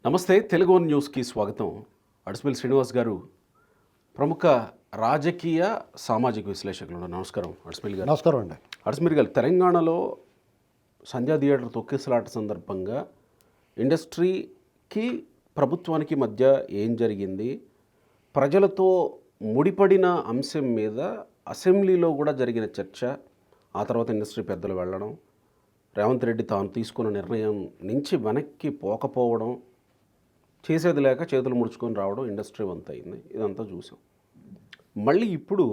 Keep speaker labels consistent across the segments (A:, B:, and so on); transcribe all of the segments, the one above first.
A: నమస్తే, తెలుగు వన్ న్యూస్కి స్వాగతం. అడిసిమిల్లి శ్రీనివాస్ గారు ప్రముఖ రాజకీయ సామాజిక విశ్లేషకులు. నమస్కారం అడిసిమిల్లి గారు.
B: నమస్కారం అండి.
A: అడిసిమిల్లి గారు, తెలంగాణలో సంధ్యా థియేటర్ తొక్కిసలాట సందర్భంగా ఇండస్ట్రీకి ప్రభుత్వానికి మధ్య ఏం జరిగింది, ప్రజలతో ముడిపడిన అంశం మీద అసెంబ్లీలో కూడా జరిగిన చర్చ, ఆ తర్వాత ఇండస్ట్రీ పెద్దలు వెళ్ళడం, రేవంత్ రెడ్డి తాను తీసుకున్న నిర్ణయం నుంచి వెనక్కి పోకపోవడం, చేసేది లేక చేతులు ముడుచుకొని రావడం ఇండస్ట్రీ అంత అయింది. ఇదంతా చూసాం. మళ్ళీ ఇప్పుడు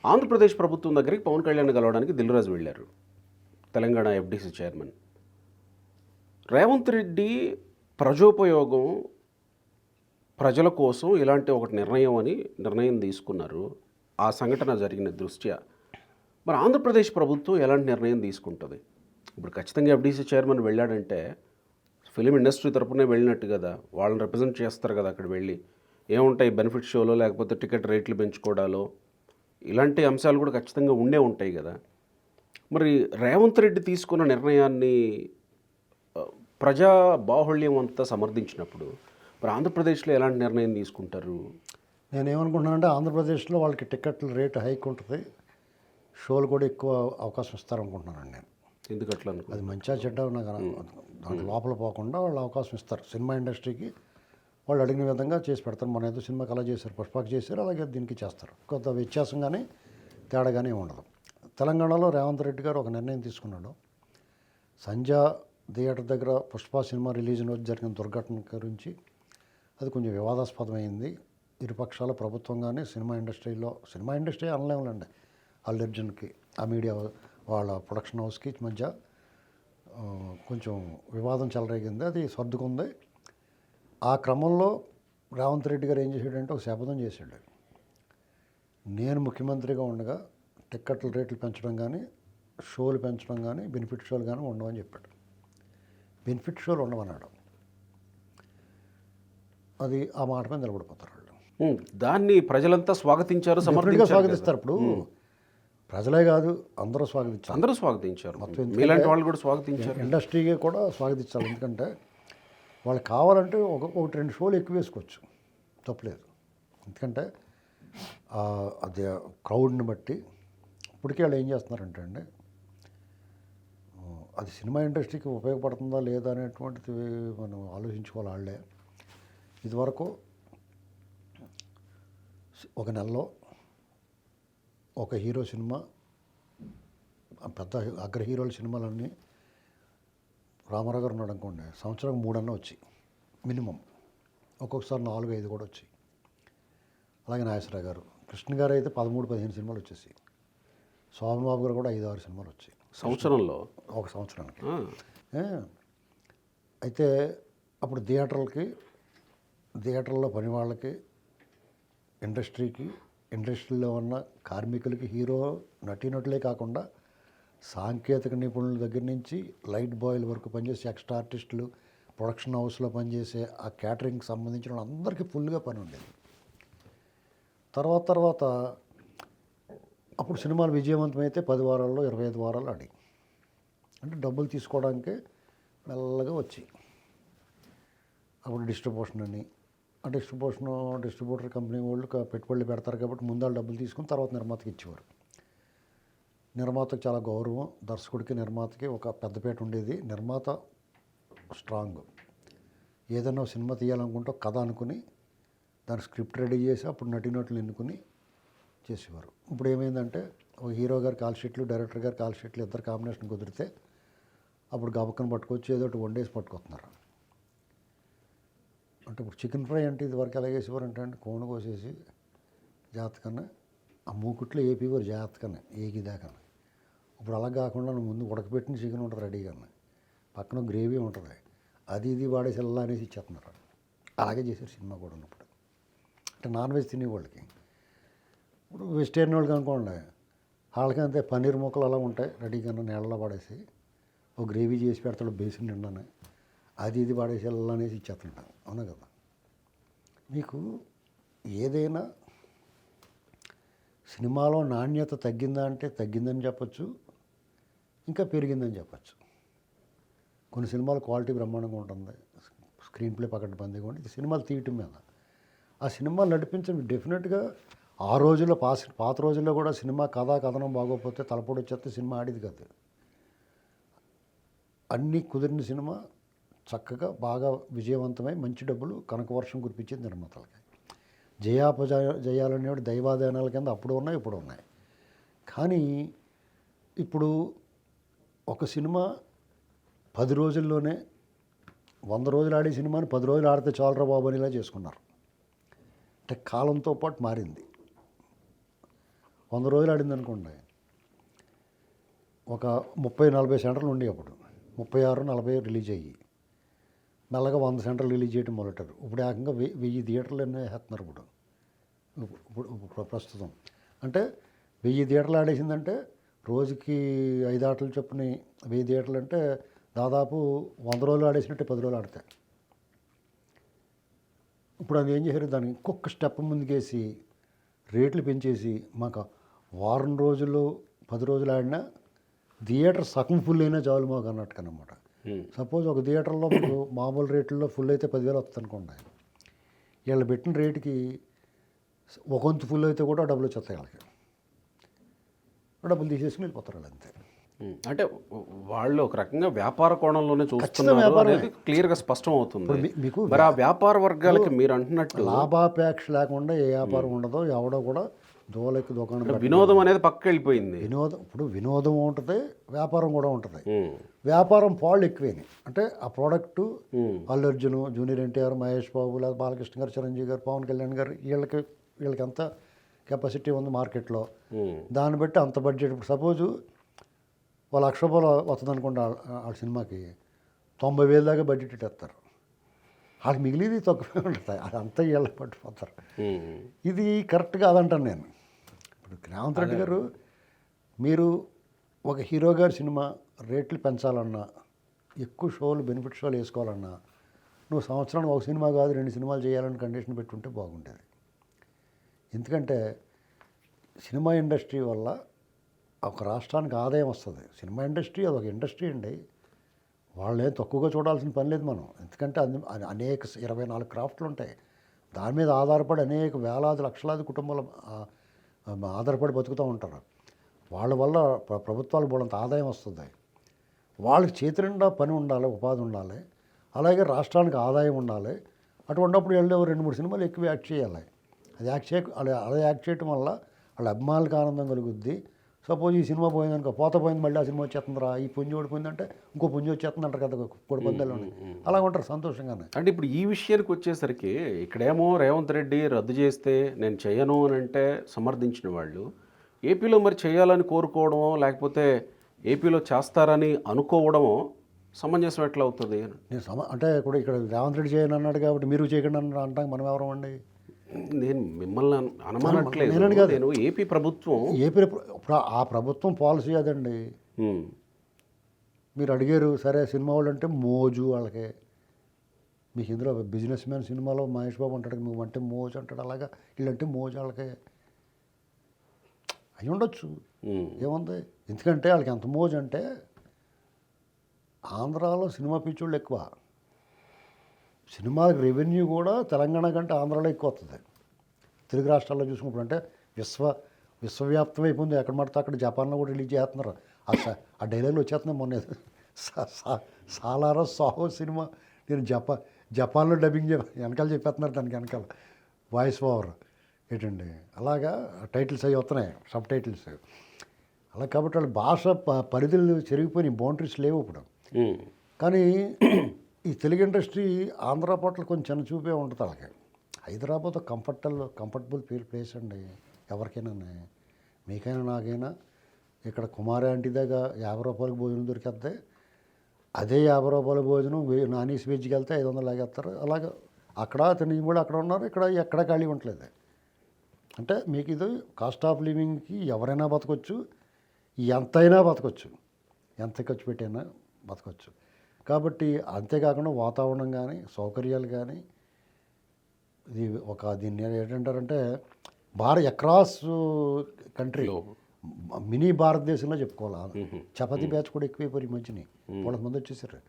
A: ఆంధ్రప్రదేశ్ ప్రభుత్వం దగ్గరికి పవన్ కళ్యాణ్ కలవడానికి దిల్రాజు వెళ్ళారు, తెలంగాణ ఎఫ్డీసీ చైర్మన్. రేవంత్ రెడ్డి ప్రజోపయోగం, ప్రజల కోసం ఇలాంటి ఒకటి నిర్ణయం తీసుకున్నారు. ఆ సంఘటన జరిగిన దృష్ట్యా మరి ఆంధ్రప్రదేశ్ ప్రభుత్వం ఎలాంటి నిర్ణయం తీసుకుంటుంది? ఇప్పుడు ఖచ్చితంగా ఎఫ్డీసీ చైర్మన్ వెళ్ళాడంటే ఫిలిం ఇండస్ట్రీ తరపునే వెళ్ళినట్టు కదా, వాళ్ళని రిప్రజెంట్ చేస్తారు కదా. అక్కడ వెళ్ళి ఏముంటాయి, బెనిఫిట్ షోలో లేకపోతే టికెట్ రేట్లు పెంచుకోవడాలో ఇలాంటి అంశాలు కూడా ఖచ్చితంగా ఉంటాయి కదా. మరి రేవంత్ రెడ్డి తీసుకున్న నిర్ణయాన్ని ప్రజా బాహుళ్యం అంతా సమర్థించినప్పుడు మరి ఆంధ్రప్రదేశ్లో ఎలాంటి నిర్ణయం తీసుకుంటారు?
B: నేనేమనుకుంటున్నానంటే ఆంధ్రప్రదేశ్లో వాళ్ళకి టికెట్ల రేటు హైక్ ఉంటుంది, షోలు కూడా ఎక్కువ అవకాశం ఇస్తారనుకుంటున్నానండి నేను.
A: ఎందుకు అట్లా అనుకో,
B: అది మంచిగా చెడ్డ నాకు దాంట్లో లోపల పోకుండా వాళ్ళు అవకాశం ఇస్తారు. సినిమా ఇండస్ట్రీకి వాళ్ళు అడిగిన విధంగా చేసి పెడతారు. మన ఏదో సినిమాకి అలా చేశారు, పుష్పకి చేశారు, అలాగే దీనికి చేస్తారు. కొంత వ్యత్యాసం కానీ తేడా కానీ ఉండదు. తెలంగాణలో రేవంత్ రెడ్డి గారు ఒక నిర్ణయం తీసుకున్నాడు. సంధ్యా థియేటర్ దగ్గర పుష్ప సినిమా రిలీజ్ రోజు జరిగిన దుర్ఘటన గురించి అది కొంచెం వివాదాస్పదమైంది. ఇరుపక్షాల ప్రభుత్వం కానీ సినిమా ఇండస్ట్రీ అనలేములండి, అల్లు అర్జున్కి ఆ మీడియా వాళ్ళ ప్రొడక్షన్ హౌస్కి మధ్య కొంచెం వివాదం చెలరేగింది. అది సర్దుకుంది. ఆ క్రమంలో రేవంత్ రెడ్డి గారు ఏం చేశాడంటే ఒక శపథం చేశాడు. నేను ముఖ్యమంత్రిగా ఉండగా టిక్కెట్ల రేట్లు పెంచడం కానీ, షోలు పెంచడం కానీ, బెనిఫిట్ షోలు కానీ ఉండవని చెప్పాడు. బెనిఫిట్ షోలు ఉండవన్నాడు. అది ఆ మాట మీద నిలబడిపోతారు వాళ్ళు.
A: దాన్ని ప్రజలంతా స్వాగతించారు,
B: స్వాగతిస్తారు. ఇప్పుడు ప్రజలే కాదు, అందరూ
A: స్వాగతించారు. మీలాంటి వాళ్ళు కూడా స్వాగతించారు.
B: ఇండస్ట్రీకి కూడా స్వాగతించాలి. ఎందుకంటే వాళ్ళు కావాలంటే ఒకటి రెండు షోలు ఎక్కువ వేసుకోవచ్చు, తప్పలేదు. ఎందుకంటే అది క్రౌడ్ని బట్టి ఇప్పటికే వాళ్ళు ఏం చేస్తున్నారంటే అండి, అది సినిమా ఇండస్ట్రీకి ఉపయోగపడుతుందా లేదా అనేటువంటిది మనం ఆలోచించుకోవాలి. వాళ్ళే ఇదివరకు ఒక నెలలో ఒక హీరో సినిమా, పెద్ద అగ్ర హీరోల సినిమాలన్నీ రామారావు గారు ఉన్నాడు అనుకోండి, సంవత్సరం 3 వచ్చి మినిమం, ఒక్కొక్కసారి 4-5 కూడా వచ్చి. అలాగే నాగేశ్వరరావు గారు, కృష్ణ గారు అయితే 13-15 సినిమాలు వచ్చేసి, స్వామిబాబు గారు కూడా 5-6 సినిమాలు వచ్చాయి
A: సంవత్సరంలో, ఒక
B: సంవత్సరానికి. అయితే అప్పుడు థియేటర్లో పని వాళ్ళకి, ఇండస్ట్రీలో ఉన్న కార్మికులకి, హీరో నటీనటులే కాకుండా సాంకేతిక నిపుణుల దగ్గర నుంచి లైట్ బాయ్ల వరకు పనిచేసే ఎక్స్ట్రా ఆర్టిస్టులు, ప్రొడక్షన్ హౌస్లో పనిచేసే ఆ క్యాటరింగ్కి సంబంధించిన వాళ్ళందరికీ ఫుల్గా పని ఉండేది. తర్వాత అప్పుడు సినిమాలు విజయవంతమైతే 10 వారాల్లో 25 వారాలు ఆడి, అంటే డబ్బులు తీసుకోవడానికి మెల్లగా వచ్చి, అప్పుడు డిస్ట్రిబ్యూషన్ అని, ఆ డిస్ట్రిబ్యూటర్ కంపెనీ వాళ్ళు పెట్టుబడులు పెడతారు కాబట్టి ముందు వాళ్ళు డబ్బులు తీసుకుని తర్వాత నిర్మాతకి ఇచ్చేవారు. నిర్మాతకు చాలా గౌరవం, దర్శకుడికి నిర్మాతకి ఒక పెద్దపేట ఉండేది. నిర్మాత స్ట్రాంగ్, ఏదైనా సినిమా తీయాలనుకుంటే కథ అనుకుని దాని స్క్రిప్ట్ రెడీ చేసి అప్పుడు నటీనటులు ఎన్నుకుని చేసేవారు. ఇప్పుడు ఏమైందంటే ఒక హీరో గారి కాల్ షీట్లు, డైరెక్టర్ గారి కాల్ షీట్లు ఇద్దరు కాంబినేషన్ కుదిరితే అప్పుడు గబక్కన పట్టుకొచ్చి ఏదో ఒకటి వండేసి పట్టుకొస్తున్నారు. అంటే ఇప్పుడు చికెన్ ఫ్రై అంటే ఇదివరకు ఎలా చేసేవారు అంటే కోణ కోసేసి జాగ్రత్తగానే ఆ మూకుట్లో ఏపీవారు జాగ్రత్తగానే ఏగిదాకా. ఇప్పుడు అలా కాకుండా ముందు ఉడకబెట్టిన చికెన్ ఉంటుంది రెడీగా, పక్కన గ్రేవీ ఉంటుంది, అది ఇది వాడేసి ఎలా అనేసి ఇచ్చేస్తున్నారు. అలాగే చేశారు సినిమా కూడా ఉన్నప్పుడు. అంటే నాన్ వెజ్ తినేవాళ్ళకి. ఇప్పుడు వెజిటేరియన్ వాళ్ళకి అనుకోండి, వాళ్ళకి అంతే పన్నీర్ ముక్కలు అలా ఉంటాయి రెడీగా నీళ్ళలో పడేసి, ఒక గ్రేవీ చేసి పెడతాడు బేసిన్ నిండానే, అది ఇది వాడేసి ఎలా అనేసి ఇచ్చేస్తుంటాను. అవునా కదా? మీకు ఏదైనా సినిమాలో నాణ్యత తగ్గిందా అంటే తగ్గిందని చెప్పచ్చు, ఇంకా పెరిగిందని చెప్పచ్చు. కొన్ని సినిమాల క్వాలిటీ బ్రహ్మాండంగా ఉంటుంది, స్క్రీన్ ప్లే పకడ్బందీగా ఉండి ఇది సినిమాలు తీయటం మీద. ఆ సినిమాలు నడిపించడం డెఫినెట్గా ఆ రోజుల్లో పాత రోజుల్లో కూడా సినిమా కథనం బాగోకపోతే తలపోటు వచ్చేస్తే సినిమా ఆడేది కాదు. అన్నీ కుదిరిన సినిమా చక్కగా బాగా విజయవంతమై మంచి డబ్బులు కనకవర్షం కురిపించింది నిర్మాతలకి. జయాలనేవి దైవాదానాల కింద అప్పుడు ఉన్నాయి, ఇప్పుడు ఉన్నాయి. కానీ ఇప్పుడు ఒక సినిమా 10 రోజుల్లోనే 100 రోజులు ఆడే సినిమాని 10 రోజులు ఆడితే చాలరా బాబు అనేలా చేసుకున్నారు. అంటే కాలంతో పాటు మారింది. 100 రోజులు ఆడింది అనుకోండి, ఒక 30-40 సెంటర్లు ఉండి అప్పుడు 36-40 రిలీజ్ అయ్యి మెల్లగా 100 సెంటర్లు రిలీజ్ చేయడం మొదలెట్టారు. ఇప్పుడు ఏకంగా 1000 థియేటర్లు ఎన్నో వేస్తున్నారు. ఇప్పుడు ప్రస్తుతం అంటే 1000 థియేటర్లు ఆడేసిందంటే రోజుకి 5 ఆటలు చొప్పున 1000 థియేటర్లు అంటే దాదాపు 100 రోజులు ఆడేసినట్టే 10 రోజులు ఆడతాయి. ఇప్పుడు అది ఏం చేశారు, దాన్ని ఇంకొక స్టెప్ ముందుకేసి రేట్లు పెంచేసి మాకు వారం రోజులు 10 రోజులు ఆడినా థియేటర్ సగం ఫుల్ అయినా చాలు మాకు అన్నట్టుగా అనమాట. సపోజ్ ఒక థియేటర్లో మీకు మామూలు రేట్లలో ఫుల్ అయితే 10,000 వస్తుంది అనుకోండి, వీళ్ళు పెట్టిన రేటుకి ఒక వంతు ఫుల్ అయితే కూడా డబ్బులు వచ్చేస్తాయి. వాళ్ళకి డబ్బులు తీసేసుకుని వెళ్ళిపోతారు వాళ్ళు అంతే.
A: అంటే వాళ్ళు ఒక రకంగా వ్యాపార కోణంలోనే చూస్తున్నారు అనేది క్లియర్గా స్పష్టం అవుతుంది.
B: మీకు
A: మరి ఆ వ్యాపార వర్గాలకి మీరు అంటున్నట్టు
B: లాభాపేక్ష లేకుండా ఏ వ్యాపారం ఉండదో, ఎవడో కూడా దోలకి దుకాణం
A: వినోదం అనేది పక్కకి వెళ్ళిపోయింది.
B: ఇప్పుడు వినోదం ఉంటుంది, వ్యాపారం కూడా ఉంటుంది. వ్యాపారం పాళ్ళు ఎక్కువైనాయి. అంటే ఆ ప్రోడక్టు అల్లు అర్జున్, జూనియర్ ఎన్టీఆర్, మహేష్ బాబు, లేదా బాలకృష్ణ గారు, చిరంజీవి గారు, పవన్ కళ్యాణ్ గారు, వీళ్ళకి ఎంత కెపాసిటీ ఉంది మార్కెట్లో, దాన్ని బట్టి అంత బడ్జెట్. ఇప్పుడు సపోజు వాళ్ళు ₹1,00,000 వస్తుంది అనుకోండి, వాళ్ళ సినిమాకి 90,000 దాకా బడ్జెట్ ఇట్టేస్తారు. వాళ్ళకి మిగిలిది తక్కువే ఉంటుంది, అదంతా వీళ్ళ పట్టిపోతారు. ఇది కరెక్ట్ కాదంటాను నేను. ఇప్పుడు రేవంత్ రెడ్డి గారు, మీరు ఒక హీరో గారి సినిమా రేట్లు పెంచాలన్నా, ఎక్కువ షోలు బెనిఫిట్ షోలు వేసుకోవాలన్నా, నువ్వు సంవత్సరానికి ఒక సినిమా కాదు 2 సినిమాలు చేయాలని కండిషన్ పెట్టుంటే బాగుంటుంది. ఎందుకంటే సినిమా ఇండస్ట్రీ వల్ల ఒక రాష్ట్రానికి ఆదాయం వస్తుంది. సినిమా ఇండస్ట్రీ అదొక ఇండస్ట్రీ అండి. వాళ్ళే తక్కువగా చూడాల్సిన పని లేదు మనం. ఎందుకంటే అనేక 24 క్రాఫ్ట్లు ఉంటాయి. దాని మీద ఆధారపడి అనేక వేలాది లక్షలాది కుటుంబాలు ఆధారపడి బతుకుతూ ఉంటారు. వాళ్ళ వల్ల ప్రభుత్వాలు బోడంత ఆదాయం వస్తుంది. వాళ్ళకి చేతి నిండా పని ఉండాలి, ఉపాధి ఉండాలి, అలాగే రాష్ట్రానికి ఆదాయం ఉండాలి. అటువంటిప్పుడు వెళ్ళే 2-3 సినిమాలు ఎక్కువ యాక్ట్ చేయాలి. అలా యాక్ట్ చేయటం వల్ల వాళ్ళ అభిమానులకు ఆనందం కలుగుద్ది. సపోజ్ ఈ సినిమా పోయిందనుకో, పోయింది మళ్ళీ ఆ సినిమా వచ్చేస్తుందిరా, ఈ పుంజి ఓడిపోయిందంటే ఇంకో పుంజి వచ్చేస్తుంది అంటారు కదా కోడి పందాల్లోనే. అలా ఉంటారు సంతోషంగానే.
A: అంటే ఇప్పుడు ఈ విషయానికి వచ్చేసరికి ఇక్కడేమో రేవంత్ రెడ్డి రద్దు చేస్తే నేను చేయను అని అంటే సమర్థించిన వాళ్ళు, ఏపీలో మరి చేయాలని కోరుకోవడమో లేకపోతే ఏపీలో చేస్తారని అనుకోవడమో సమంజసం ఎట్లా అవుతుంది?
B: అంటే ఇక్కడ రేవంత్ రెడ్డి చేయను అన్నాడు కాబట్టి మీరు చేయకండి అంటాం మనం ఎవరం అండి?
A: నేను మిమ్మల్ని అనమనట్లేదు. నేను ఏపీ ప్రభుత్వం,
B: ఆ ప్రభుత్వం పాలసీ అదండి. మీరు అడిగారు సరే, సినిమా వాళ్ళు అంటే మోజు వాళ్ళకే. మీకు ఇందులో బిజినెస్ మ్యాన్ సినిమాలో మహేష్ బాబు అంటాడు, నువ్వు అంటే మోజు అంటాడు. అలాగా వీళ్ళంటే మోజు వాళ్ళకే అయి ఉండొచ్చు, ఏముంది. ఎందుకంటే వాళ్ళకి ఎంత మోజు అంటే, ఆంధ్రాలో సినిమా పిచ్చోళ్ళు ఎక్కువ. సినిమాకి రెవెన్యూ కూడా తెలంగాణ కంటే ఆంధ్రాలో ఎక్కువ వస్తుంది. తెలుగు రాష్ట్రాల్లో చూసుకున్నప్పుడు అంటే విశ్వవ్యాప్తం అయిపోయింది. ఎక్కడ పడితే అక్కడ జపాన్లో కూడా రిలీజ్ చేస్తున్నారు. ఆ డైలాగులు వచ్చేస్తున్నాయి. మొన్న సాలారా సాహో సినిమా నేను జపాన్లో డబ్బింగ్ వెనకాల చెప్పేస్తున్నారు, దానికి వెనకాల వాయిస్ ఓవర్ ఏంటండి. అలాగా టైటిల్స్ అవి వస్తున్నాయి, సబ్ టైటిల్స్. అలా కాబట్టి వాళ్ళ భాష పరిధులు చెరిగిపోయినాయి, బౌండరీస్ లేవు ఇప్పుడు. కానీ ఈ తెలుగు ఇండస్ట్రీ ఆంధ్ర పట్ల కొంచెం చిన్న చూపే ఉంటుంది వాళ్ళకి. హైదరాబాద్ కంఫర్టబుల్ ప్లేస్ అండి ఎవరికైనా, మీకైనా నాకైనా. ఇక్కడ కుమారి ఆంటీ దగ్గర ₹50 భోజనం దొరికేస్తే అదే ₹50 భోజనం నాన్ వెజ్కి వెళ్తే 500 లాగేస్తారు. అలాగే అక్కడ తిని కూడా అక్కడ ఉన్నారు, ఇక్కడ ఎక్కడ ఖాళీ ఉండలేదు. అంటే మీకు ఇది కాస్ట్ ఆఫ్ లివింగ్కి ఎవరైనా బతకొచ్చు, ఎంతైనా బతకొచ్చు, ఎంత ఖర్చు పెట్టైనా బతకొచ్చు. కాబట్టి అంతేకాకుండా వాతావరణం కానీ, సౌకర్యాలు కానీ, ఇది దీన్ని ఏంటంటారంటే అక్రాస్ కంట్రీ మినీ భారతదేశంలో చెప్పుకోవాలి. చపాతీ బ్యాచ్ కూడా ఎక్కువైపోయి మధ్యని 100 మంది వచ్చేసారు.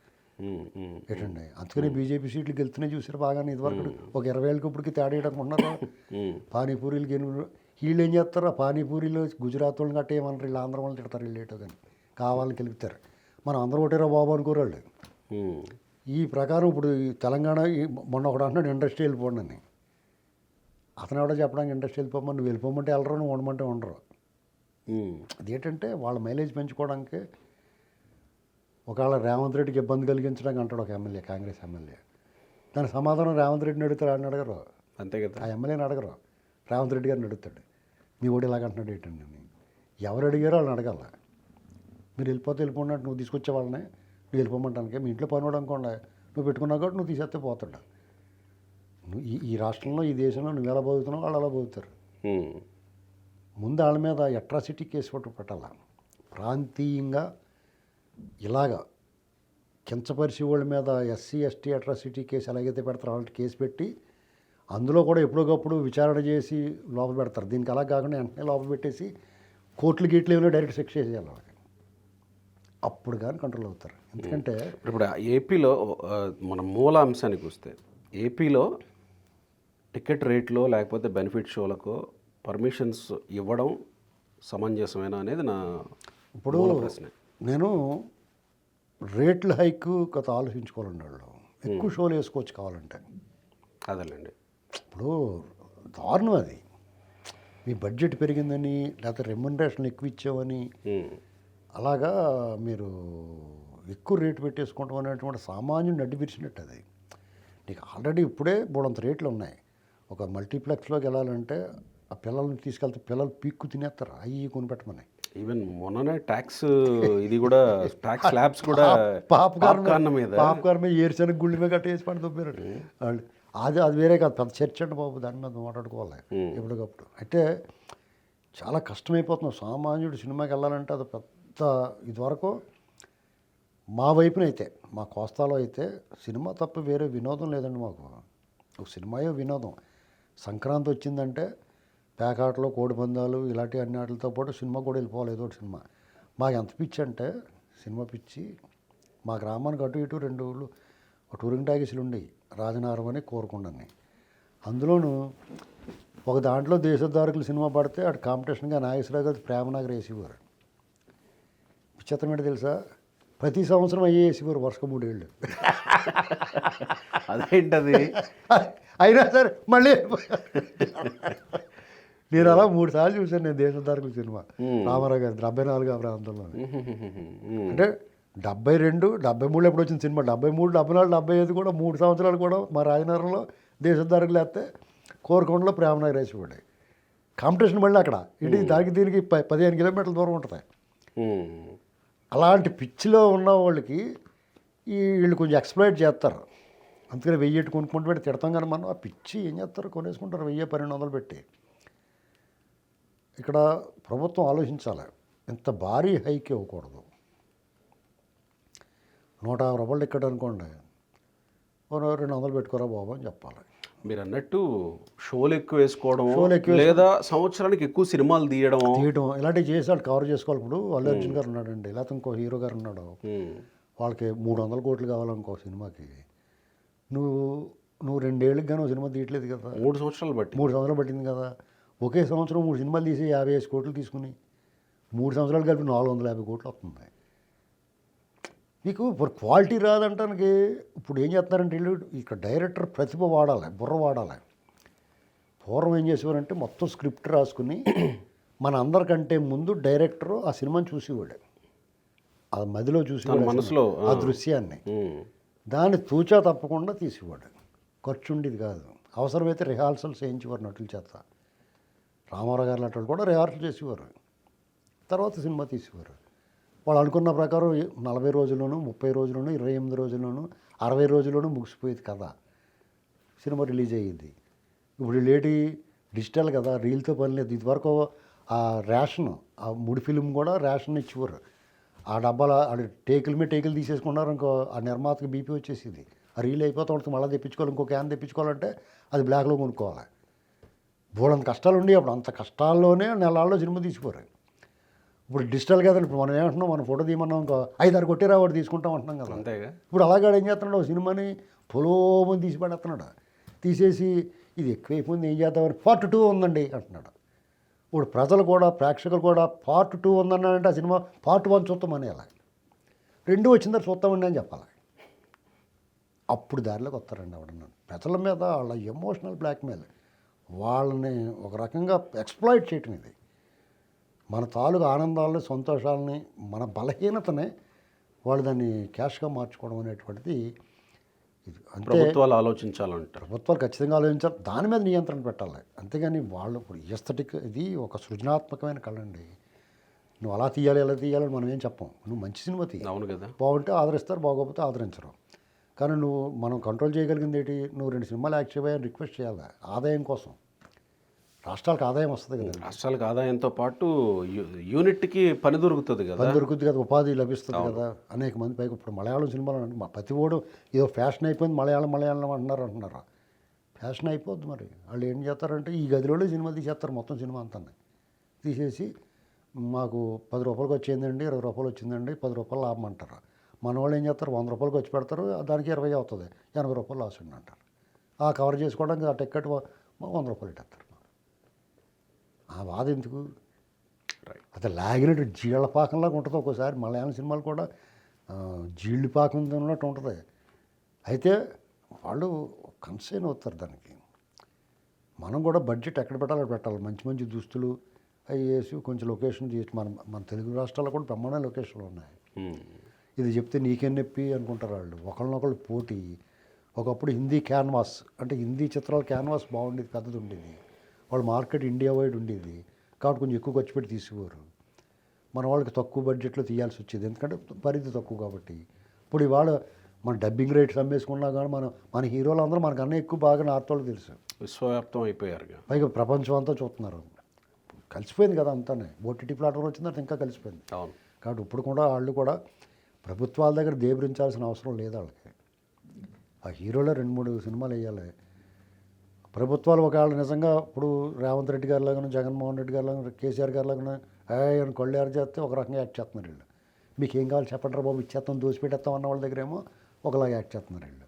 B: ఏంటండి అందుకని బీజేపీ సీట్లు గెలుతున్నాయి చూసారు బాగానే ఇదివరకు ఒక 20 ఏళ్ళకి ఇప్పటికి తేడా వేయడానికి పానీపూరీలకి వీళ్ళు ఏం చేస్తారు ఆ పానీపూరీలో గుజరాత్ వాళ్ళని గట్ట ఏమన్నారు వీళ్ళు ఆంధ్ర వాళ్ళని తిడతారు వీళ్ళు ఏటో కానీ కావాలని గెలుపుతారు మనం అందరూ ఒకటేరా బాబు అనుకోరాళ్ళు. ఈ ప్రకారం ఇప్పుడు ఈ తెలంగాణ మొన్న ఒకడు అంటున్నాడు ఇండస్ట్రీ వెళ్ళిపోండి అని. అతను ఎవడో చెప్పడానికి ఇండస్ట్రీ వెళ్ళిపోమని నువ్వు వెళ్ళిపోమంటే వెళ్ళరు, నువ్వు ఉండమంటే ఉండరు. అదేంటంటే వాళ్ళ మైలేజ్ పెంచుకోవడానికి ఒకవేళ రేవంత్ రెడ్డికి ఇబ్బంది కలిగించడానికి అంటాడు ఒక ఎమ్మెల్యే, కాంగ్రెస్ ఎమ్మెల్యే. దాని సమాధానం రేవంత్ రెడ్డిని అడుగుతారు, ఆయన అడగరు.
A: అంతే కదా,
B: ఆ ఎమ్మెల్యేని అడగరు, రేవంత్ రెడ్డి గారిని అడుగుతాడు. మీ ఓడి ఇలాగంటున్నాడు ఏంటండి అని. ఎవరు అడిగారో వాళ్ళని అడగాల. మీరు వెళ్ళిపోతే వెళ్ళిపోయినట్టు నువ్వు తీసుకొచ్చే వాళ్ళని నువ్వు వెళ్ళిపోమంటానికి మీ ఇంట్లో పని అనుకోండి, నువ్వు పెట్టుకున్నావు కాబట్టి నువ్వు తీసేస్తే పోతాడు. నువ్వు ఈ రాష్ట్రంలో ఈ దేశంలో నువ్వు ఎలా బతుకుతున్నావు వాళ్ళు అలా బతుకుతారు. ముందు వాళ్ళ మీద అట్రాసిటీ కేసు పెట్టాల. ప్రాంతీయంగా ఇలాగా కించపరిచి వాళ్ళ మీద ఎస్సీ ఎస్టీ అట్రాసిటీ కేసు ఎలాగైతే పెడతారో వాళ్ళకి కేసు పెట్టి అందులో కూడా ఎప్పటికప్పుడు విచారణ చేసి లోపల పెడతారు. దీనికి అలా కాకుండా వెంటనే లోపల పెట్టేసి కోర్టులు గీట్లు ఏమైనా డైరెక్ట్ శిక్ష చేసేయాలి వాళ్ళకి. అప్పుడు కానీ కంట్రోల్ అవుతారు. ఎందుకంటే
A: ఇప్పుడు ఏపీలో మన మూల అంశానికి వస్తే ఏపీలో టికెట్ రేట్లో లేకపోతే బెనిఫిట్ షోలకు పర్మిషన్స్ ఇవ్వడం సమంజసమేనా అనేది నా
B: ఇప్పుడు
A: ప్రశ్న.
B: నేను రేట్ల హైక్ గత ఆలోచించుకోవాలండి. వాళ్ళు ఎక్కువ షోలు వేసుకోవచ్చు కావాలంటే.
A: అదేలేండి,
B: ఇప్పుడు దారుణం అది. మీ బడ్జెట్ పెరిగిందని లేకపోతే రెమ్యునరేషన్ ఎక్కువ ఇచ్చామని అలాగా మీరు ఎక్కువ రేటు పెట్టేసుకుంటాం అనేటువంటి సామాన్యుని అడ్డు పిరిచినట్టు అది. నీకు ఆల్రెడీ ఇప్పుడే బోడంత రేట్లు ఉన్నాయి. ఒక మల్టీప్లెక్స్లోకి వెళ్ళాలంటే ఆ పిల్లల్ని తీసుకెళ్తే పిల్లలు పీక్కు తినేస్తారు అవి కొనిపెట్టమని.
A: ఈవెన్ మొన్ననే ట్యాక్స్ ఇది కూడా ట్యాక్స్ స్లాబ్స్ కూడా
B: పాప్కార్న్ మీద ఏరుశనగ గుళ్ళ మీద గట్ట వేసి పడి దొబ్బారు వాళ్ళు. అది వేరే కాదు, పెద్ద చర్చ అండి బాబు, దాని మీద మాట్లాడుకోవాలి ఎప్పటికప్పుడు. అయితే చాలా కష్టమైపోతున్నాం. సామాన్యుడు సినిమాకి వెళ్ళాలంటే అది పెద్ద ఇదివరకు మా వైపున అయితే మా కోస్తాలో అయితే సినిమా తప్ప వేరే వినోదం లేదండి మాకు. ఒక సినిమాయే వినోదం. సంక్రాంతి వచ్చిందంటే పేకాటలు కోడిపందాలు ఇలాంటి అన్ని వాటితో పాటు సినిమా కూడా వెళ్ళిపోవాలి. ఏదో ఒకటి సినిమా. మాకు ఎంత పిచ్చి అంటే సినిమా పిచ్చి. మా గ్రామానికి అటు ఇటు 2 ఊళ్ళు టూరింగ్ టాకీసులు ఉండేవి, రాజనారం అని కోరుకుండాన్ని. అందులోనూ ఒక దాంట్లో దేశోద్ధారకులు సినిమా పడితే అటు కాంపిటీషన్గా నాగేశ్వరరావు గారు ప్రేమనగర్ వేసేవారు. విచిత్రం ఏంటి తెలుసా, ప్రతి సంవత్సరం అయ్యే వేసేవారు వరుసగా 3 ఏళ్ళు.
A: అదేంటది
B: అయినా సరే మళ్ళీ నేను అలా 3 సార్లు చూశాను నేను దేశోద్ధారకుల సినిమా. రామారావు గారి 74 ప్రాంతంలో. అంటే 72, 73 ఎప్పుడు వచ్చిన సినిమా, 73, 74, 75 కూడా 3 సంవత్సరాలు కూడా మా రాజనగరంలో దేశోద్ధారకులు వేస్తే కోరుకొండలో ప్రేమనగర్ వేసిపడ్డాయి. కాంపిటీషన్ మళ్ళీ అక్కడ ఇది దానికి దీనికి 15 కిలోమీటర్ల దూరం ఉంటుంది. అలాంటి పిచ్చిలో ఉన్న వాళ్ళకి వీళ్ళు కొంచెం ఎక్స్ప్లాయిట్ చేస్తారు. అందుకని 1000 కొనుక్కుంటూ పెట్టి తిడతాం కానీ మనం ఆ పిచ్చి ఏం చేస్తారు, కొనేసుకుంటారు 1000-1200 పెట్టి. ఇక్కడ ప్రభుత్వం ఆలోచించాలి, ఇంత భారీ హైక్ ఇవ్వకూడదు. 150 రూపాయలు టికెట్ అనుకోండి, 200 పెట్టుకోరా బాబు అని చెప్పాలి.
A: మీరు అన్నట్టు షోలు ఎక్కువ వేసుకోవడం లేదా సంవత్సరానికి ఎక్కువ సినిమాలు తీయడం
B: ఇలాంటివి చేసి వాళ్ళు కవర్ చేసుకోవాలి. ఇప్పుడు అల్లు అర్జున్ గారు ఉన్నాడండి, లేకపోతే ఇంకో హీరో గారు ఉన్నాడు, వాళ్ళకి 300 కోట్లు కావాలనుకో సినిమాకి. నువ్వు 2 ఏళ్ళకి కానీ సినిమా తీయట్లేదు కదా,
A: 3 సంవత్సరాలు
B: పట్టింది కదా. ఒకే సంవత్సరం 3 సినిమాలు తీసి 55 కోట్లు తీసుకుని 3 సంవత్సరాలు కలిపి 450 కోట్లు వస్తుంది. మీకు క్వాలిటీ రాదంటానికి ఇప్పుడు ఏం చేస్తున్నారంటే వీళ్ళు ఇక్కడ డైరెక్టర్ ప్రతిభ వాడాలి, బుర్ర వాడాలి. పూర్వం ఏం చేసేవారంటే మొత్తం స్క్రిప్ట్ రాసుకుని మన అందరికంటే ముందు డైరెక్టరు ఆ సినిమాని చూసేవాడు, ఆ మదిలో చూసేవాడు మనసులో ఆ దృశ్యాన్ని. దాన్ని తూచా తప్పకుండా తీసేవాడు, ఖర్చు ఉండేది కాదు. అవసరమైతే రిహార్సల్స్ చేయించేవారు నటుల చేత. రామారావు గారు లాంటి కూడా రిహార్సల్ చేసేవారు, తర్వాత సినిమా తీసేవారు. వాళ్ళు అనుకున్న ప్రకారం 40 రోజుల్లోనూ 30 రోజుల్లోనూ 28 రోజుల్లోనూ 60 రోజుల్లోనూ ముగిసిపోయేది కదా, సినిమా రిలీజ్ అయ్యింది. ఇప్పుడు లేటి డిజిటల్ కదా, రీల్తో పని లేదు. ఇదివరకు ఆ రేషన్, ఆ ముడి ఫిలిం కూడా రేషన్ ఇచ్చేవారు. ఆ డబ్బాల టేకుల మీద టేకులు తీసేసుకున్నారు, ఇంకో ఆ నిర్మాతకి బీపీ వచ్చేసింది. ఆ రీల్ అయిపోతా ఉంటుంది, మళ్ళీ తెప్పించుకోవాలి, ఇంకో క్యాన్ తెప్పించుకోవాలంటే అది బ్లాక్లో కొనుక్కోవాలి. బోడంత కష్టాలు ఉండి అప్పుడు. అంత కష్టాల్లోనే నెలల్లో సినిమా తీసిపోరు. ఇప్పుడు డిజిటల్ కదండి. ఇప్పుడు మనం ఏమంటున్నాం, మన ఫోటో తీయమన్నాం ఇంకో 5-6 కొట్టిరా వాడు తీసుకుంటాం అంటున్నాం కదా.
A: అంతేగా.
B: ఇప్పుడు అలాగాడు ఏం చేస్తున్నాడు, ఒక సినిమాని పొలోమని తీసి పడేస్తున్నాడు. తీసేసి ఇది ఎక్కువైపోయింది ఏం చేద్దామని పార్ట్ 2 ఉందండి అంటున్నాడు. ఇప్పుడు ప్రజలు కూడా, ప్రేక్షకులు కూడా పార్ట్ 2 ఉందన్నాడంటే ఆ సినిమా పార్ట్ 1 చూస్తామని అలా 2 వచ్చిందా చూస్తామండి అని చెప్పాలి. అప్పుడు దారిలోకి వస్తారండి ఎవడన్నా. ప్రజల మీద వాళ్ళ ఎమోషనల్ బ్లాక్మెయిల్, వాళ్ళని ఒక రకంగా ఎక్స్ప్లాయిట్ చేయటం ఇది. మన తాలూకు ఆనందాలని, సంతోషాలని, మన బలహీనతనే వాళ్ళు దాన్ని క్యాష్గా మార్చుకోవడం అనేటువంటిది ఇది. అంతే
A: ప్రభుత్వాలు ఆలోచించాలంటారు.
B: ప్రభుత్వాలు ఖచ్చితంగా ఆలోచించాలి, దాని మీద నియంత్రణ పెట్టాలి. అంతేగాని వాళ్ళు ఇప్పుడు ఎస్థెటిక్, ఇది ఒక సృజనాత్మకమైన కళ అండి. నువ్వు అలా తీయాలి ఇలా తీయాలని మనం ఏం చెప్పం. నువ్వు మంచి సినిమా తీ,
A: అవును కదా.
B: బాగుంటే ఆదరిస్తారు, బాగోకపోతే ఆదరించరు. కానీ మనం కంట్రోల్ చేయగలిగింది ఏంటి, నువ్వు 2 సినిమాలు యాక్ట్ చేయని రిక్వెస్ట్ చేయాలి ఆదాయం కోసం. రాష్ట్రాలకు ఆదాయం వస్తుంది కదా,
A: రాష్ట్రాలకు ఆదాయంతో పాటు యూనిట్కి పని దొరుకుతుంది కదా.
B: పని దొరుకుతుంది కదా, ఉపాధి లభిస్తుంది కదా. అనేక మంది పైకి ఇప్పుడు మలయాళం సినిమాలు అంటే మా ప్రతి ఓడు ఏదో ఫ్యాషన్ అయిపోయింది, మలయాళం అంటున్నారు. ఫ్యాషన్ అయిపోద్ది. మరి వాళ్ళు ఏం చేస్తారంటే ఈ గదిలోనే సినిమా తీసేస్తారు, మొత్తం సినిమా అంతా తీసేసి మాకు 10 రూపాయలకి వచ్చిందండి, 20 రూపాయలు వచ్చిందండి, 10 రూపాయలు లాభం అంటారు. మన వాళ్ళు ఏం చేస్తారు, 100 రూపాయలకి వచ్చి పెడతారు, దానికి 20 అవుతుంది, 80 రూపాయలు లాస్ ఉంది అంటారు. ఆ కవర్ చేసుకోవడానికి ఆ టికెట్ 100 రూపాయలు ఇట్టేస్తారు. ఆ బాధ ఎందుకు? అసలు లాగినట్టు జీళ్ళపాకంలాగా ఉంటుంది ఒక్కోసారి. మలయాళం సినిమాలు కూడా జీళ్ళపాకం ఉన్నట్టు ఉంటుంది. అయితే వాళ్ళు కన్సైన్ అవుతారు దానికి. మనం కూడా బడ్జెట్ ఎక్కడ పెట్టాలో పెట్టాలి. మంచి మంచి దుస్తులు అవి వేసి కొంచెం లొకేషన్ చేసి, మన తెలుగు రాష్ట్రాల్లో కూడా బ్రహ్మాండమైన లొకేషన్లు ఉన్నాయి. ఇది చెప్తే నీకేం నొప్పి అనుకుంటారు వాళ్ళు. ఒకళ్ళనొకళ్ళు పోటీ. ఒకప్పుడు హిందీ క్యాన్వాస్ అంటే హిందీ చిత్రాల క్యాన్వాస్ బాగుండేది, పెద్దది ఉండేది. వాళ్ళ మార్కెట్ ఇండియా వైడ్ ఉండేది కాబట్టి కొంచెం ఎక్కువ ఖర్చు పెట్టి తీసుకోరు. మన వాళ్ళకి తక్కువ బడ్జెట్లో తీయాల్సి వచ్చేది, ఎందుకంటే పరిధి తక్కువ కాబట్టి. ఇప్పుడు ఇవాళ మన డబ్బింగ్ రేట్స్ అమ్మేసుకున్నా కానీ మన హీరోలు అందరూ మనకన్నా ఎక్కువ బాగా నార్త్ వాళ్ళకి తెలుసు,
A: విశ్వవ్యాప్తం అయిపోయారు.
B: పైగా ప్రపంచం అంతా చూస్తున్నారు. కలిసిపోయింది కదా అంతానే. ఓటీటీ ప్లాట్ఫామ్ వచ్చిన తర్వాత ఇంకా కలిసిపోయింది.
A: అవును.
B: కాబట్టి ఇప్పుడు కూడా వాళ్ళు కూడా ప్రభుత్వాల దగ్గర దేబరించాల్సిన అవసరం లేదు వాళ్ళకి. ఆ హీరోలో 2-3 సినిమాలు వేయాలి. ప్రభుత్వాలు ఒకవేళ నిజంగా ఇప్పుడు రేవంత్ రెడ్డి గారి లాగాను, జగన్మోహన్ రెడ్డి గారి లాగాను, కేసీఆర్ గారి లాగాను అని కళ్ళు ఎర చేస్తే ఒక రకంగా యాక్ట్ చేస్తున్నారు వీళ్ళు. మీకు ఏం కావాలి చెప్పండి బాబు, ఇచ్చేస్తాం, దోసిపెట్టేస్తాం అన్న వాళ్ళ దగ్గరేమో ఒకలాగా యాక్ట్ చేస్తున్నారు వీళ్ళు.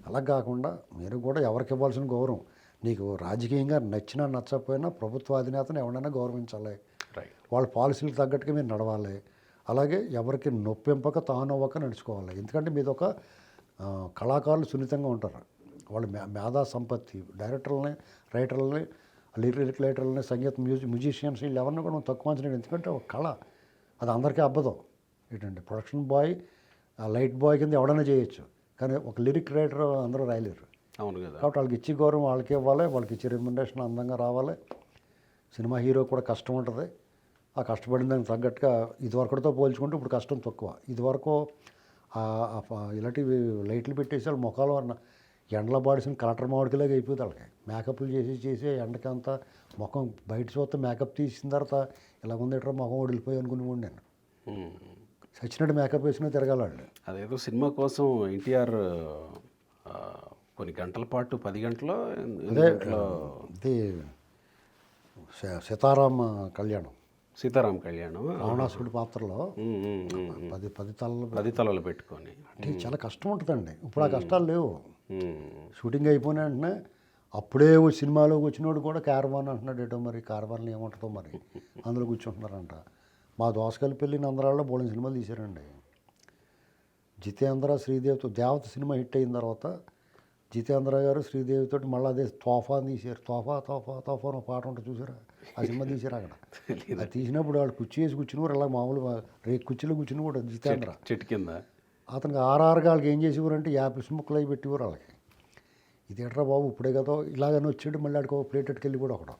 B: అలా కాకుండా మీరు కూడా ఎవరికి ఇవ్వాల్సిన గౌరవం, నీకు రాజకీయంగా నచ్చినా నచ్చకపోయినా ప్రభుత్వ అధినేతను ఎవరైనా గౌరవించాలి. వాళ్ళ పాలసీలకు తగ్గట్టుగా మీరు నడవాలి. అలాగే ఎవరికి నొప్పింపక తానవ్వక నడుచుకోవాలి. ఎందుకంటే మీది ఒక కళాకారులు సున్నితంగా ఉంటారు. వాళ్ళు మేధా సంపత్తి, డైరెక్టర్లని, రైటర్లని, లిరిక్ రైటర్లని, సంగీత మ్యూజిషియన్స్ వీళ్ళు ఎవరిని కూడా తక్కువ అంచనా. ఎందుకంటే ఒక కళ, అది అందరికీ అబ్బదు. ఏంటంటే ప్రొడక్షన్ బాయ్, లైట్ బాయ్ కింద ఎవడైనా చేయొచ్చు, కానీ ఒక లిరిక్ రైటర్ అందరూ రాయలేరు.
A: అవును కదా.
B: కాబట్టి వాళ్ళకి ఇచ్చి గౌరవం వాళ్ళకి ఇవ్వాలి, వాళ్ళకి ఇచ్చే రెమ్యునరేషన్ అందంగా రావాలి. సినిమా హీరో కూడా కష్టం ఉంటుంది. ఆ కష్టపడిన దానికి తగ్గట్టుగా ఇదివరకుతో పోల్చుకుంటే ఇప్పుడు కష్టం తక్కువ. ఇదివరకు ఇలాంటివి లైట్లు పెట్టేసి వాళ్ళ ముఖాలు ఎండలో పాడిసిన కలెక్టర్ మామిడికిలాగా అయిపోతుంది. వాళ్ళకి మేకప్లు చేసి ఎండకంతా ముఖం బయట చూస్తే మేకప్ తీసిన తర్వాత ఇలా ఉంది ఎట్రా ముఖం వడిలిపోయి అనుకుని నేను చచ్చినట్టు మేకప్ వేసుకుని తిరగాలి వాళ్ళు.
A: అదేదో సినిమా కోసం ఎన్టీఆర్ కొన్ని గంటల పాటు 10 గంటలో
B: ఇది సీతారామ కళ్యాణం,
A: సీతారాం కళ్యాణం
B: రావణాసుడి పాత్రలో 10
A: తలలు పెట్టుకొని
B: అంటే చాలా కష్టం ఉంటుందండి. ఇప్పుడు ఆ కష్టాలు లేవు. షూటింగ్ అయిపోయిన వెంటనే అప్పుడే సినిమాలోకి వచ్చినోడు కూడా క్యారవాన్ అంటున్నాడు. ఏటో మరి క్యారవాన్లో ఏముంటుందో మరి అందులో కూర్చుంటున్నారంట. మా దోసకాయల పెళ్ళి నందరాల్లో బోళని సినిమాలు తీశారండి. జితేంద్ర శ్రీదేవితో దేవత సినిమా హిట్ అయిన తర్వాత జితేంద్ర గారు శ్రీదేవితో మళ్ళీ అదే తోఫాని తీశారు. తోఫా అని పాట ఉంటుంది చూసారా, ఆ సినిమా తీశారు. అక్కడ అది తీసినప్పుడు వాళ్ళు కుర్చీ వేసి కూర్చుని ఇలా మామూలుగా కుర్చీలో కూర్చుని కూడా జితేంద్ర
A: చెట్టు కింద
B: అతనికి ఆర్ఆర్గా వాళ్ళకి ఏం చేసేవారంటే 50 ముక్కలు అవి పెట్టేవారు వాళ్ళకి. ఇది ఎట్రా బాబు ఇప్పుడే కదా ఇలాగని వచ్చాడు, మళ్ళీ ఆడికి ప్లేట్ ఎట్టుకెళ్ళి కూడా ఒకడు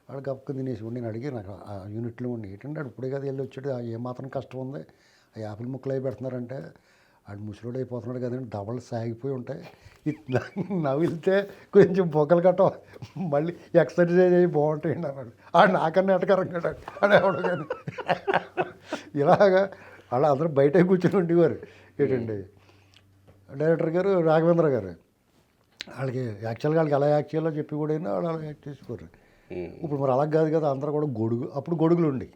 B: వాడు గప్పకు తినేసి నేను అడిగి నాకు ఆ యూనిట్లో ఉండి ఏంటంటే ఇప్పుడే కదా వెళ్ళి వచ్చాడు, ఏమాత్రం కష్టం ఉంది, ఆ 50 ముక్కలు అవి పెడుతున్నారంటే ఆడు ముసలుడు అయిపోతున్నాడు కదండి, దవడలు సాగిపోయి ఉంటాయి, నవ్వితే కొంచెం బొక్కలు కట్ట మళ్ళీ ఎక్సర్సైజ్ అయ్యి బాగుంటాయండి అన్నాడు. ఆడు నాకన్నా ఎటకరం కదా అని ఎవడు కానీ ఇలాగా వాళ్ళు అందరూ బయట కూర్చొని ఉండేవారు. ఏంటండి డైరెక్టర్ గారు రాఘవేంద్ర గారు వాళ్ళకి యాక్చువల్గా వాళ్ళకి ఎలా యాక్ట్ చేయాలో చెప్పి కూడా వాళ్ళు అలా యాక్ట్ చేసుకోరు. ఇప్పుడు మరి అలా కాదు కదా, అందరూ కూడా అప్పుడు గొడుగులు ఉండి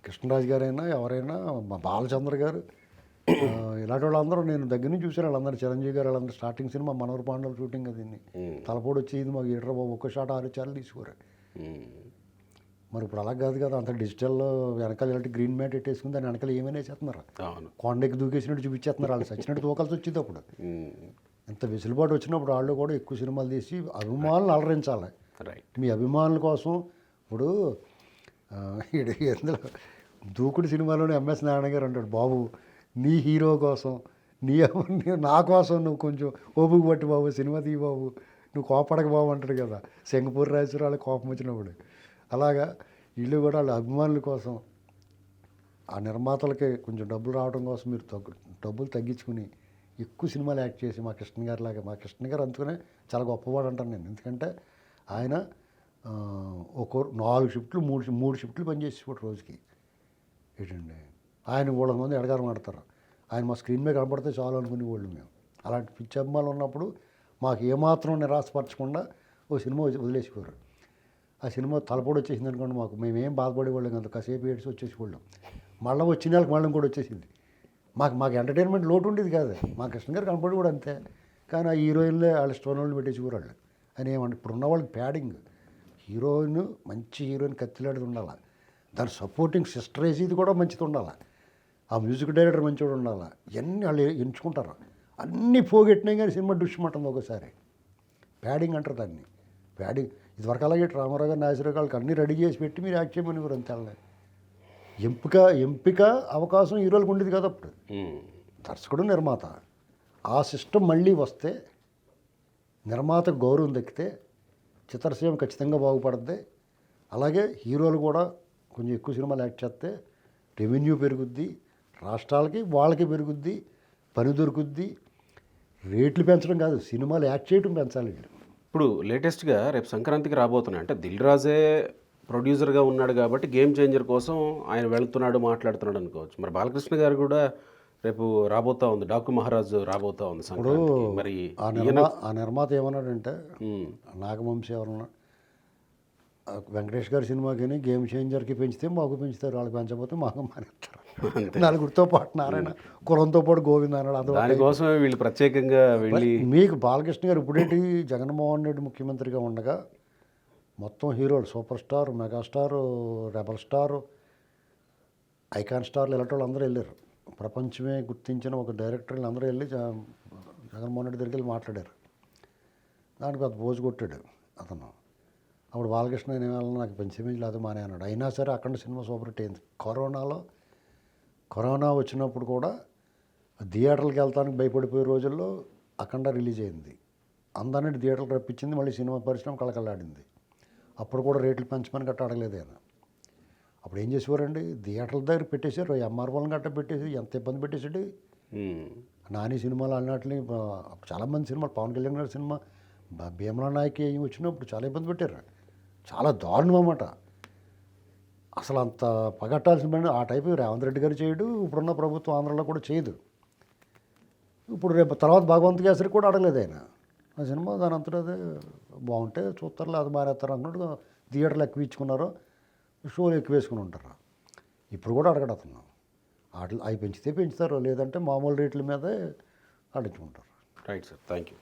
B: కృష్ణరాజు గారైనా ఎవరైనా మా బాలచంద్ర గారు ఇలాంటి వాళ్ళందరూ నేను దగ్గర నుంచి చూసాను. వాళ్ళందరూ చిరంజీవి గారు వాళ్ళందరూ స్టార్టింగ్ సినిమా మనవరు పాండవులు షూటింగ్ అది తలపోడు వచ్చి ఇది మాకు ఏట్రా బాబు ఒక్క షాట్ 6 చాలు తీసుకోరు. మరి ఇప్పుడు అలా కాదు కదా, అంత డిజిటల్లో వెనకాల ఇలాంటి గ్రీన్ మ్యాట్ పెట్టేసుకుని దాని వెనకాల ఏమైనా చేస్తున్నారు, కొండకి దూకేసినట్టు చూపించేస్తున్నారు. వాళ్ళు చచ్చినట్టు తూకాల్సి వచ్చింది. అప్పుడు ఇంత వెసులుబాటు వచ్చినప్పుడు వాళ్ళు కూడా ఎక్కువ సినిమాలు తీసి అభిమానులు అలరించాలి. మీ అభిమానుల కోసం ఇప్పుడు ఎందులో దూకుడు సినిమాలోనే ఎంఎస్ నారాయణ గారు అంటాడు, బాబు నీ హీరో కోసం నా కోసం నువ్వు కొంచెం ఓపిక పట్టి బాబు సినిమా తీ బాబు, నువ్వు కోపడక బాబు అంటాడు కదా శంకపూర్ రాజేశ్వర వాళ్ళకి కోపం వచ్చినప్పుడు. అలాగా వీళ్ళు కూడా వాళ్ళ అభిమానుల కోసం ఆ నిర్మాతలకి కొంచెం డబ్బులు రావడం కోసం మీరు డబ్బులు తగ్గించుకుని ఎక్కువ సినిమాలు యాక్ట్ చేసి మా కృష్ణ గారి లాగా, మా కృష్ణ గారు అందుకనే చాలా గొప్పవాడు అంటాను నేను. ఎందుకంటే ఆయన ఒక 4 షిఫ్ట్లు 3 షిఫ్ట్లు పనిచేసి రోజుకి ఏంటండి. ఆయన 300 మంది ఎడగారం ఆడతారు. ఆయన మా స్క్రీన్ మీద కనపడితే చాలు అనుకునే వాళ్ళు మేము. అలాంటి పిచ్చి అభిమానులు ఉన్నప్పుడు మాకు ఏమాత్రం నిరాశపరచకుండా ఓ సినిమా వదిలేసిపోయారు. ఆ సినిమా తలపోడు వచ్చేసింది అనుకోండి, మేమేం బాధపడేవాళ్ళం కదా, కాసేపు ఏడ్చి వచ్చేసేవాళ్ళం. మళ్ళీ వచ్చిన వాళ్ళకి మళ్ళీ కూడా వచ్చేసింది. మాకు ఎంటర్టైన్మెంట్ లోటు ఉండేది కాదు. మా కృష్ణ గారు కనపడి కూడా అంతే. కానీ ఆ హీరోయిన్లే వాళ్ళ స్టోన్ వాళ్ళు పెట్టేసేవారు వాళ్ళు. అని ఏమంటే ఇప్పుడు ఉన్న వాళ్ళకి ప్యాడింగ్ హీరోయిన్, మంచి హీరోయిన్ కత్తిలాడిది ఉండాలి, దాని సపోర్టింగ్ సిస్టరేజ్ ఇది కూడా మంచిది ఉండాలి, ఆ మ్యూజిక్ డైరెక్టర్ మంచిగా ఉండాలి. ఇవన్నీ వాళ్ళు ఎంచుకుంటారు. అన్నీ పోగొట్టినాయి కానీ సినిమా డుష్మంటుంది ఒకసారి. ప్యాడింగ్ అంటారు దాన్ని. ప్యాడింగ్ ఇదివరకు అలాగే రామారావు గారు నాగేశ్వరరావు గారికి అన్నీ రెడీ చేసి పెట్టి మీరు యాక్ట్ చేయమని కూడా అంతే. ఎంపిక అవకాశం హీరోలకు ఉండేది కదా అప్పుడు. దర్శకుడు నిర్మాత ఆ సిస్టమ్ మళ్ళీ వస్తే నిర్మాతకు గౌరవం దక్కితే చిత్రసీమ ఖచ్చితంగా బాగుపడుద్ది. అలాగే హీరోలు కూడా కొంచెం ఎక్కువ సినిమాలు యాక్ట్ చేస్తే రెవెన్యూ పెరుగుద్ది, రాష్ట్రాలకి వాళ్ళకి పెరుగుద్ది, పని దొరుకుద్ది. రేట్లు పెంచడం కాదు, సినిమాలు యాక్ట్ చేయడం పెంచాలి.
A: ఇప్పుడు లేటెస్ట్గా రేపు సంక్రాంతికి రాబోతున్నాయి అంటే దిల్ రాజే ప్రొడ్యూసర్గా ఉన్నాడు కాబట్టి గేమ్ చేంజర్ కోసం ఆయన వెళ్తున్నాడు మాట్లాడుతున్నాడు అనుకోవచ్చు. మరి బాలకృష్ణ గారు కూడా రేపు రాబోతా ఉంది, డాకు మహారాజు రాబోతా ఉంది సంక్రాంతికి. మరి
B: ఆ నిర్మాత ఏమన్నాడంటే నాగవంశీ ఎవరన్నా వెంకటేష్ గారి సినిమాకి గేమ్ చేంజర్కి పెంచితే మాకు పెంచుతారు, వాళ్ళకి పెంచకపోతే మాకు మానేస్తారు. నలుగురితో పాటు నారాయణ, కులంతో పాటు గోవింద అన్నాడు.
A: దానికోసం వీళ్ళు ప్రత్యేకంగా వెళ్ళి
B: మీకు బాలకృష్ణ గారు ఇప్పుడేంటి జగన్మోహన్ రెడ్డి ముఖ్యమంత్రిగా ఉండగా మొత్తం హీరోలు super star, megastar, rebel star, icon స్టార్లు ఇలాంటి వాళ్ళు అందరూ వెళ్ళారు. ప్రపంచమే గుర్తించిన ఒక డైరెక్టర్లు అందరూ వెళ్ళి జగన్మోహన్ రెడ్డి దగ్గరికి వెళ్ళి మాట్లాడారు. దానికి అది పోజు కొట్టాడు అతను. అప్పుడు బాలకృష్ణ ఏమన్నా నాకు పెంచేమేజ్ లేదు మానే అన్నాడు. అయినా సరే అక్కడ సినిమా సూపర్ హిట్ అయింది. కరోనా వచ్చినప్పుడు కూడా థియేటర్లకు వెళ్తానికి భయపడిపోయే రోజుల్లో అఖండ రిలీజ్ అయింది. అందరినీ థియేటర్కి రప్పించింది. మళ్ళీ సినిమా పరిశ్రమ కళకళలాడింది. అప్పుడు కూడా రేట్లు పెంచమని గట్ట అడగలేదు ఆయన. అప్పుడు ఏం చేసేవారండి, థియేటర్ల దగ్గర పెట్టేశారు, ఎంఆర్ఓలను గట్ట పెట్టేసి ఎంత ఇబ్బంది పెట్టేసాడు. నాని సినిమాలు అన్నట్లు చాలామంది సినిమాలు, పవన్ కళ్యాణ్ గారి సినిమా భీమలా నాయకి ఏమి వచ్చినప్పుడు చాలా ఇబ్బంది పెట్టారు. చాలా దారుణం అన్నమాట. అసలు అంత పగట్టాల్సిన పని ఆ టైపు రేవంత్ రెడ్డి గారు చేయడు, ఇప్పుడున్న ప్రభుత్వం ఆంధ్రలో కూడా చేయదు. ఇప్పుడు రేపు తర్వాత భగవంత్ కేసరి కూడా అడగలేదు ఆయన. ఆ సినిమా దాని అంతటా అదే బాగుంటే చూస్తారు, అది మారేస్తారు అన్నట్టు థియేటర్లు ఎక్కువ ఇచ్చుకున్నారు, షోలు ఎక్కువ వేసుకుని ఉంటారు. ఇప్పుడు కూడా అడగడు అతను. అవి పెంచితే పెంచుతారు, లేదంటే మామూలు రేట్ల మీదే అడుగుతుంటారు.
A: Right sir, thank you.